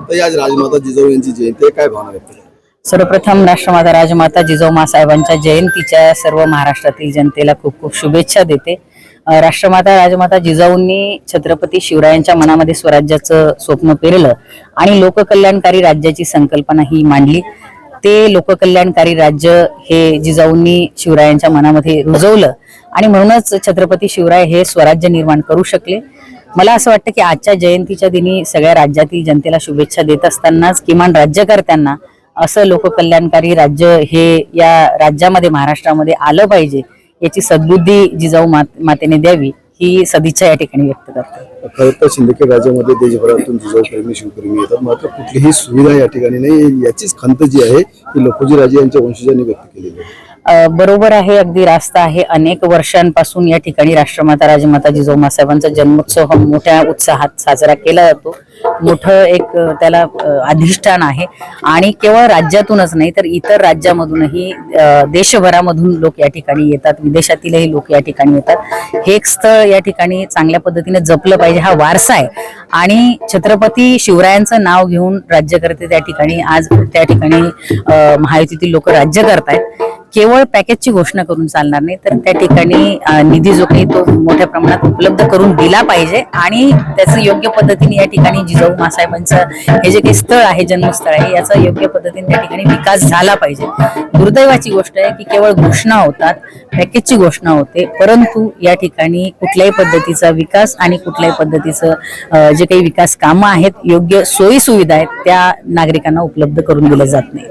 तर आज राजमाता जिजाऊ यांची जयंती आहे, काय भावना व्यक्त करता? सर्वप्रथम राष्ट्रमाता राजमाता जिजाऊ मासाहेबांच्या जयंतीच्या सर्व महाराष्ट्रातील जनतेला खूप खूप शुभेच्छा देते। राष्ट्रमाता राजमाता जिजाऊंनी छत्रपती शिवरायांच्या मनामध्ये स्वराज्याचं स्वप्न पेरलं आणि लोककल्याणकारी राज्याची संकल्पना ही मांडली। ते लोककल्याणकारी राज्य हे जिजाऊंनी शिवरायांच्या मनामध्ये रुजवलं आणि म्हणूनच छत्रपती शिवराय हे स्वराज्य निर्माण करू शकले। मला असं वाटतं की आजच्या जयंतीच्या दिनी सगळ्या राज्यातील जनतेला शुभेच्छा देत असतानाच किमान राज्यकर्त्यांना असं लोककल्याणकारी राज्य हे या राज्यामध्ये महाराष्ट्रामध्ये आलं पाहिजे याची सद्बुद्धी जिजाऊ मातेने द्यावी ही सदिच्छा या ठिकाणी व्यक्त करते। खरं तर सिंदखेड राज्यामध्ये देशभरातून जिजाऊ प्रेमी शिवप्रेमी येतात, मात्र कुठलीही सुविधा या ठिकाणी नाही, याचीच खंत जी आहे ती लखोजी राजे यांच्या वंशजांनी व्यक्त केलेली आहे। बरोबर आहे, अगदी रास्त आहे। अनेक वर्षांपासून या ठिकाणी राष्ट्रमाता राजमाता जिजाऊ मासाहेबांचा जन्मोत्सव हा मोठ्या उत्साहात साजरा केला जातो। मोठं एक त्याला अधिष्ठान आहे आणि केवळ राज्यातूनच नाही तर इतर राज्यामधूनही देशभरामधून लोक या ठिकाणी येतात, विदेशातीलही लोक या ठिकाणी येतात। हे एक स्थळ या ठिकाणी चांगल्या पद्धतीने जपलं पाहिजे, हा वारसा आहे आणि छत्रपती शिवरायांचं नाव घेऊन राज्यकर्ते त्या ठिकाणी आज त्या ठिकाणी महायुतीतील लोक राज्य करतायत। केवळ पॅकेजची घोषणा करून चालणार नाही तर त्या ठिकाणी निधी जो काही तो मोठ्या प्रमाणात उपलब्ध करून दिला पाहिजे आणि त्याचं योग्य पद्धतीने या ठिकाणी जिजाऊ मासाहेबांचं हे जे काही स्थळ आहे, जन्मस्थळ आहे, याचा योग्य पद्धतीने त्या ठिकाणी विकास झाला पाहिजे। दुर्दैवाची गोष्ट आहे की केवळ घोषणा होतात, पॅकेजची घोषणा होते, परंतु या ठिकाणी कुठल्याही पद्धतीचा विकास आणि कुठल्याही पद्धतीचं जे काही विकास कामं आहेत, योग्य सोयी सुविधा आहेत त्या नागरिकांना उपलब्ध करून दिल्या जात नाही।